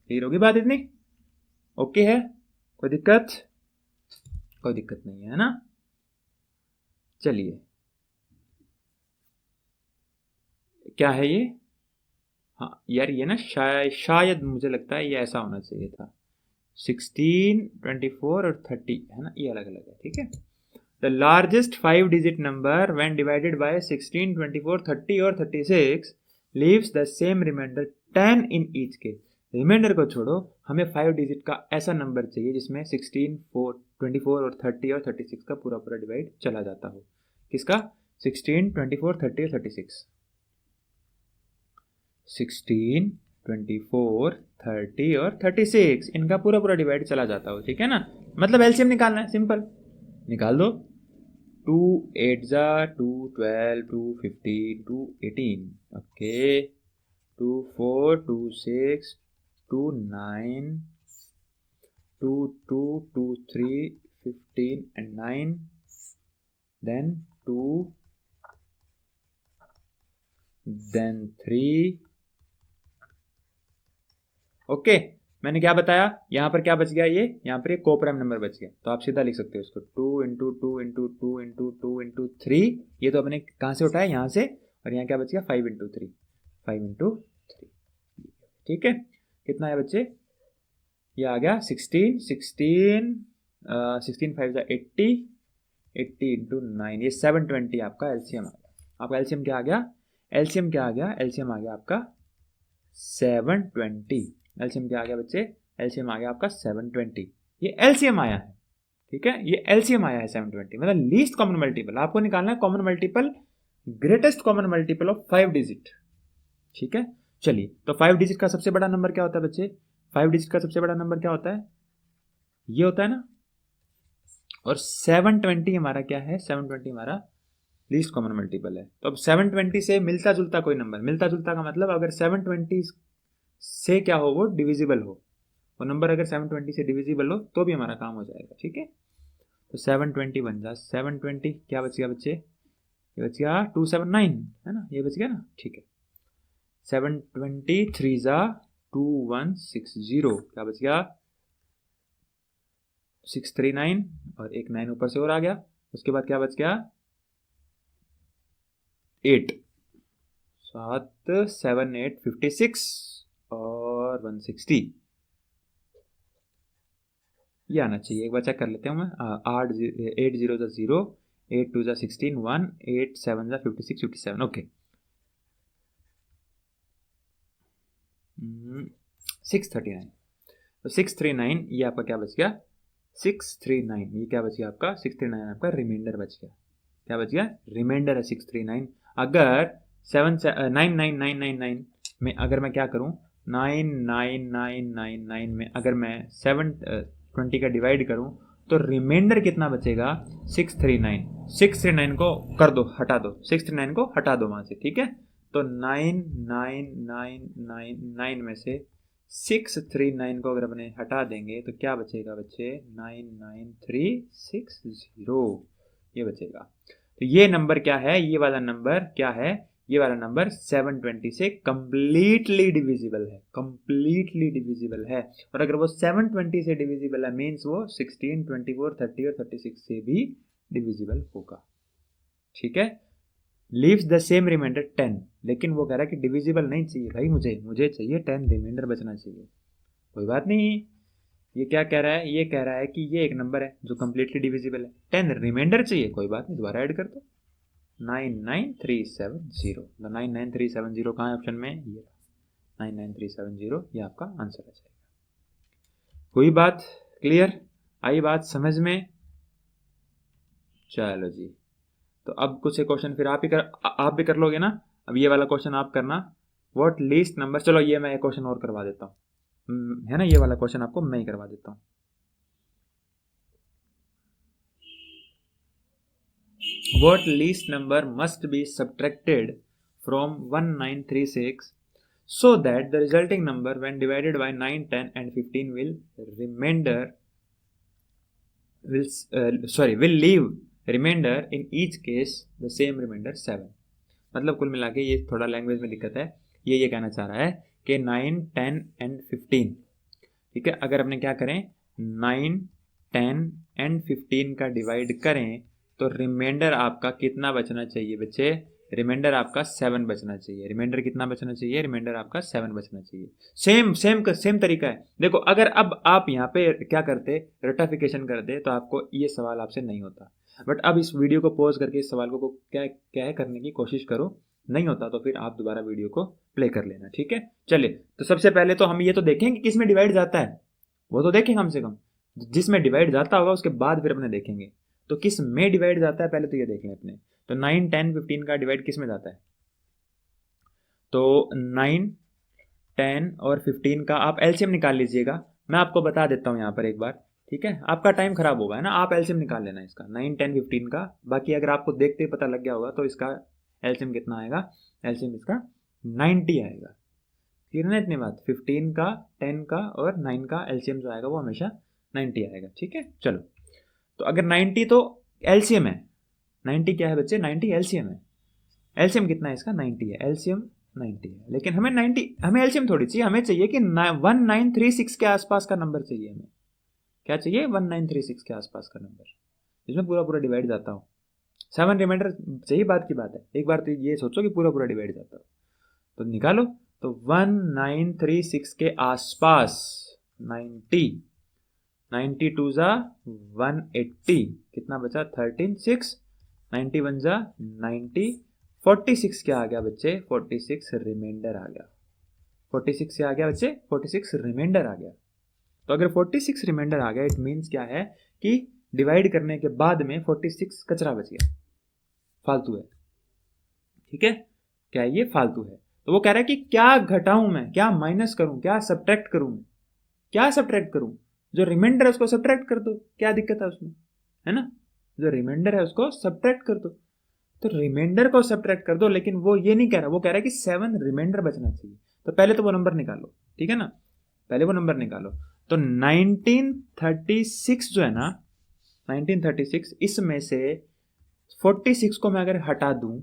क्लियर होगी बात इतनी? ओके है, कोई दिक्कत? कोई दिक्कत नहीं है ना। चलिए, क्या है ये? हाँ यार, ये ना शायद मुझे लगता है ये ऐसा होना चाहिए था, 16, 24 और 30 है ना, ये अलग अलग है, ठीक है। The largest 5 digit number when divided by 16, 24, 30 और 36 leaves the same remainder 10 in each case. Remainder को छोड़ो, हमें 5 डिजिट का ऐसा नंबर चाहिए जिसमें 16, 24 और 30 और 36 का पूरा पूरा डिवाइड चला जाता हो। किसका? 16, 24, 30 और 36। 16, 24, 30 और 36 इनका पूरा पूरा डिवाइड चला जाता हो, ठीक है ना। मतलब एलसीएम निकालना है, सिंपल निकाल दो। 2 8 जा 2 12 2 15 2 18, okay. 2 4 2 6 2 9 2 2 2 3 15 and 9, then 2 then 3। Okay, मैंने क्या बताया, यहाँ पर क्या बच गया, ये यहाँ पर ये कोप्राइम नंबर बच गया। तो आप सीधा लिख सकते हो इसको 2 इंटू 2 इंटू 2 इंटू 2 इंटू 3। ये तो अपने कहाँ से उठाया, यहाँ से। और यहाँ क्या बच गया, 5 इंटू 3, 5 इंटू 3, ठीक है। कितना है बच्चे, ये आ गया 16, 16 5 80, 80 इंटू 9, ये 720 आपका एलसीएम आ गया। आपका एलसीएम क्या आ गया, एलसीएम क्या आ गया, एलसीएम आ गया आपका 720। एलसीएम क्या आ गया बच्चे, एलसीएम आ गया आपका 720। ये एलसीएम आया है, ठीक है, ये एलसीएम आया है 720, मतलब लीस्ट कॉमन मल्टीपल। आपको निकालना है common multiple, greatest common multiple of 5 digit, ठीक है। चलिए, तो 5 डिजिट का सबसे बड़ा नंबर क्या होता है बच्चे, 5 डिजिट का सबसे बड़ा नंबर क्या होता है, ये होता है ना। और 720 हमारा क्या है, 720 हमारा लीस्ट कॉमन मल्टीपल है। तो अब 720 से मिलता जुलता कोई नंबर, मिलता जुलता का मतलब अगर 720 से क्या हो, वो डिविजिबल हो, वो नंबर अगर 720 से डिविजिबल हो तो भी हमारा काम हो जाएगा, ठीक है। तो 720 बन जा, 720 क्या बच गया बच्चे, ये बच गया 279 है ना, ये बच गया ना, ठीक है। 720 3 जा 2160, क्या बच गया 639, और एक 9 ऊपर से और आ गया। उसके बाद क्या बच गया 8, 7 7 8 56 और 160, ये आना चाहिए। एक बार चेक कर लेते हैं मैं, 8 0 जा 0, 8 2 जा 16 1, 8 7 जा 56 57, ओके। 639, तो 639 ये आपका क्या बच गया, 639, ये क्या बच गया आपका 639, आपका रिमाइंडर बच गया। क्या बच गया, रिमाइंडर है 639। अगर 99999 में अगर मैं क्या करूं, 99999 में अगर मैं 720 का डिवाइड करूं तो रिमाइंडर कितना बचेगा, 639। 639 को कर दो, हटा दो, 639 को हटा दो वहां से, ठीक है। तो 99999 में से 639 को अगर अपने हटा देंगे तो क्या बचेगा बच्चे, 99360, ये बचेगा। तो ये नंबर क्या है, ये वाला नंबर क्या है, ये वाला नंबर 720 से कंप्लीटली डिविजिबल है, कंप्लीटली डिविजिबल है। और अगर वो 720 से डिविजिबल है मीन्स वो 16, 24, 30 और 36 से भी डिविजिबल होगा, ठीक है। लीव्स द सेम रिमाइंडर 10, लेकिन वो कह रहा है कि डिविजिबल नहीं चाहिए भाई, मुझे चाहिए 10 रिमाइंडर बचना चाहिए। कोई बात नहीं, ये क्या कह रहा है, ये कह रहा है कि ये एक नंबर है जो कंप्लीटली डिविजिबल है, 10 रिमाइंडर चाहिए, कोई बात नहीं, दोबारा ऐड कर दो 99370। 99370 कहाँ है ऑप्शन में, ये 99370, ये आपका आंसर आ जाएगा। कोई बात क्लियर, आई बात समझ में? चलो जी, तो अब कुछ क्वेश्चन फिर आप भी कर लोगे ना। अब ये वाला क्वेश्चन आप करना, व्हाट लीस्ट नंबर, चलो ये मैं एक क्वेश्चन और करवा देता हूँ, है ना, ये वाला क्वेश्चन आपको मैं ही करवा देता हूँ। what least number must be subtracted from 1936 so that the resulting number when divided by 9, 10 and 15 will leave remainder in each case the same remainder 7। मतलब कुल मिला के ये थोड़ा लैंग्वेज में दिक्कत है। ये कहना चाह रहा है कि 9, 10 एंड 15, ठीक है, अगर अपने क्या करें 9, 10 एंड 15 का डिवाइड करें तो रिमाइंडर आपका कितना बचना चाहिए बच्चे? रिमाइंडर आपका 7 बचना चाहिए। रिमाइंडर कितना बचना चाहिए? रिमाइंडर आपका 7 बचना चाहिए। सेम तरीका है। देखो अगर अब आप यहाँ पे क्या करते, रेक्टिफिकेशन करते तो आपको ये सवाल आपसे नहीं होता, बट अब इस वीडियो को पॉज करके इस सवाल को क्या है करने की कोशिश करो, नहीं होता तो फिर आप दोबारा वीडियो को प्ले कर लेना, ठीक है। चलिए तो सबसे पहले तो हम ये तो देखेंगे किस में डिवाइड जाता है, वो तो देखें कम से कम। जिसमें डिवाइड जाता होगा उसके बाद फिर अपने देखेंगे तो किस में डिवाइड जाता है, पहले तो ये देख लें अपने। तो 9, 10, 15 का डिवाइड किस में जाता है? तो 9, 10 और 15 का आप एलसीएम निकाल लीजिएगा। मैं आपको बता देता हूँ यहाँ पर एक बार, ठीक है, आपका टाइम खराब होगा है ना, आप एलसीएम निकाल लेना इसका 9, 10, 15 का। बाकी अगर आपको देखते ही पता लग गया होगा तो इसका एलसीएम कितना आएगा? एलसीएम इसका 90 आएगा। फिर ना इतनी बात, 15 का, 10 का और 9 का एलसीएम जो आएगा वो हमेशा 90 आएगा, ठीक है। चलो तो अगर 90 तो एलसीएम है, 90 क्या है बच्चे? 90 एलसीएम है। एलसीएम कितना है इसका? 90 है। एलसीएम 90 है, लेकिन हमें एलसीएम थोड़ी चाहिए, हमें चाहिए कि 1936 के आसपास का नंबर चाहिए। हमें क्या चाहिए? 1936 के आसपास का नंबर जिसमें पूरा पूरा डिवाइड जाता हो। 7 रिमाइंडर सही बात की बात है, एक बार तो ये सोचो कि पूरा पूरा डिवाइड जाता हो तो निकालो। तो 1936 के आसपास 90, 92 जा 180, कितना बचा? 13, 6, 91 जा 90, 46 क्या आ गया बच्चे? 46 रिमाइंडर आ गया। 46 क्या आ गया बच्चे? 46 रिमाइंडर आ गया। तो अगर 46 रिमाइंडर आ गया इट मीन्स क्या है कि डिवाइड करने के बाद में 46 कचरा बच गया, फालतू है, ठीक है। क्या ये फालतू है? तो वो कह रहा है कि क्या घटाऊं मैं, क्या माइनस करूं, क्या सब्ट्रैक्ट करूं मैं, क्या सब्ट्रैक्ट करूं? जो रिमाइंडर है उसको सब्ट्रैक्ट कर दो, क्या दिक्कत है उसमें, है ना। जो रिमाइंडर है उसको सब्ट्रैक्ट कर दो, तो रिमाइंडर को सब्ट्रैक्ट कर दो, लेकिन वो ये नहीं कह रहा, वो कह रहा है कि 7 रिमाइंडर बचना चाहिए। तो पहले तो वो नंबर निकालो, ठीक है ना, पहले वो नंबर निकालो। तो 1936 जो है ना, 1936 इसमें से 46 को मैं अगर हटा दूं,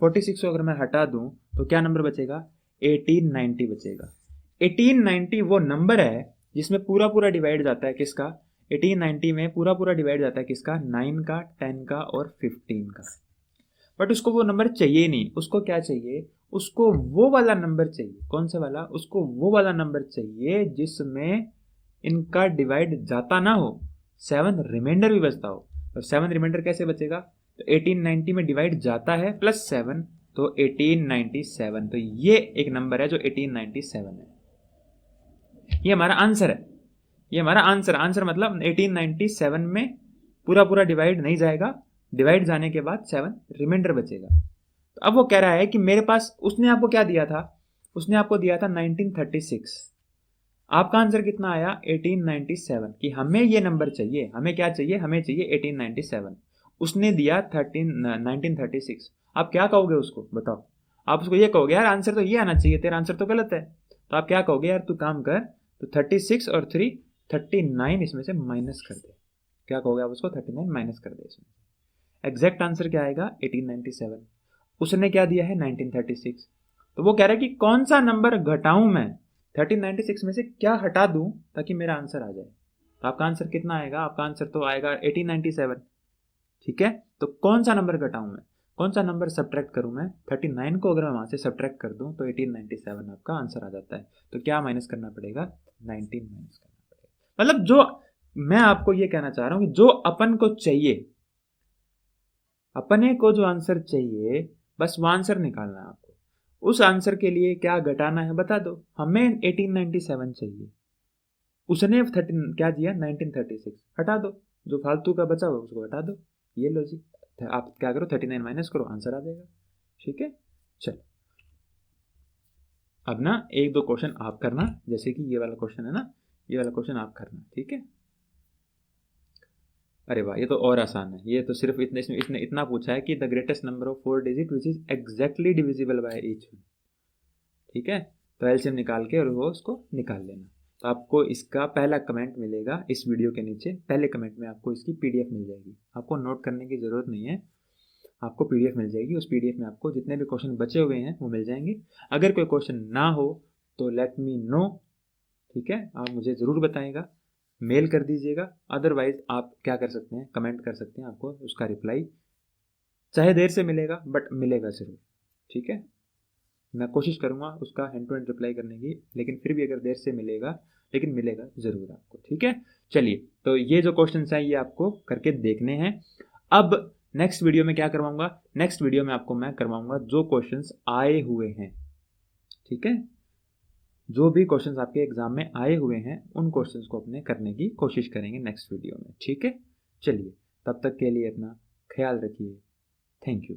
46 को अगर मैं हटा दूं तो क्या नंबर बचेगा? 1890 बचेगा। 1890 वो नंबर है जिसमें पूरा पूरा डिवाइड जाता है किसका? 1890 में पूरा पूरा डिवाइड जाता है किसका? 9 का, 10 का और 15 का। बट उसको वो नंबर चाहिए नहीं, उसको क्या चाहिए? उसको वो वाला नंबर चाहिए। कौन सा वाला? उसको वो वाला नंबर चाहिए जिसमें इनका डिवाइड जाता ना हो, 7 रिमाइंडर भी बचता हो। और 7 रिमाइंडर कैसे बचेगा? तो 1890 में डिवाइड जाता है प्लस 7, तो 1897। तो ये एक नंबर है जो 1897 है। ये हमारा आंसर है, ये हमारा आंसर मतलब 1897 में पूरा पूरा डिवाइड नहीं जाएगा, डिवाइड जाने के बाद 7 रिमाइंडर बचेगा। तो अब वो कह रहा है कि मेरे पास, उसने आपको क्या दिया था? उसने आपको दिया था 1936। आपका आंसर कितना आया? 1897। कि हमें ये नंबर चाहिए, हमें क्या चाहिए? हमें चाहिए 1897। उसने दिया 1936। आप क्या कहोगे उसको? बताओ। आप उसको ये कहोगे यार आंसर तो ये आना चाहिए, तेरा आंसर तो गलत है। तो आप क्या कहोगे? यार तू काम कर, तो 36 और 3, 39 इसमें से माइनस कर दे। क्या कहोगे आप उसको? 39 माइनस कर दे इसमें। एग्जैक्ट आंसर क्या आएगा? 1897। उसने क्या दिया है? 1936। तो वो कह रहा है कि कौन सा नंबर घटाऊं मैं, 1396 में से क्या हटा दूं ताकि मेरा आंसर आ जाए। तो आपका आंसर कितना आएगा? आपका आंसर तो आएगा 1897, ठीक है। तो कौन सा नंबर घटाऊं मैं, कौन सा नंबर सब्ट्रैक्ट करूं मैं? 39 को अगर मैं वहां से सब्ट्रैक्ट कर दूं तो 1897 आपका आंसर आ जाता है। तो क्या माइनस करना पड़ेगा? 19 माइनस करना पड़ेगा। मतलब जो मैं आपको ये कहना चाह रहा हूं कि जो अपन को चाहिए, अपने को जो आंसर चाहिए, बस वो आंसर निकालना है आपको। उस आंसर के लिए क्या घटाना है बता दो। हमें 1897 चाहिए, उसने 13 क्या दिया? 1936। हटा दो, जो फालतू का बचा हुआ उसको हटा दो। ये लो जी, आप क्या करो 39 माइनस करो, आंसर आ जाएगा, ठीक है। चलो अब ना 1-2 क्वेश्चन आप करना, जैसे कि ये वाला क्वेश्चन है ना, ये वाला क्वेश्चन आप करना, ठीक है। अरे वाह, ये तो और आसान है। ये तो सिर्फ इतने इसमें इसने इतना पूछा है कि the greatest number of 4 digit which is exactly divisible by each one. ठीक है, तो एलसीएम निकाल के और वो उसको निकाल लेना। तो आपको इसका पहला कमेंट मिलेगा इस वीडियो के नीचे, पहले कमेंट में आपको इसकी पीडीएफ मिल जाएगी। आपको नोट करने की ज़रूरत नहीं है, आपको पीडीएफ मिल जाएगी। उस पीडीएफ में आपको जितने भी क्वेश्चन बचे हुए हैं वो मिल जाएंगे। अगर कोई क्वेश्चन ना हो तो लेट मी नो, ठीक है, आप मुझे ज़रूर बताइएगा, मेल कर दीजिएगा। अदरवाइज आप क्या कर सकते हैं, कमेंट कर सकते हैं, आपको उसका रिप्लाई चाहे देर से मिलेगा बट मिलेगा ज़रूर। ठीक है, मैं कोशिश करूँगा उसका हैंड टू हैंड रिप्लाई करने की, लेकिन फिर भी अगर देर से मिलेगा, लेकिन मिलेगा ज़रूर आपको। ठीक है, चलिए, तो ये जो क्वेश्चन हैं ये आपको करके देखने हैं। अब नेक्स्ट वीडियो में क्या करवाऊंगा, नेक्स्ट वीडियो में आपको मैं करवाऊंगा जो क्वेश्चंस आए हुए हैं। ठीक है, जो भी क्वेश्चंस आपके एग्जाम में आए हुए हैं उन क्वेश्चंस को अपने करने की कोशिश करेंगे नेक्स्ट वीडियो में। ठीक है, चलिए, तब तक के लिए अपना ख्याल रखिए। Thank you.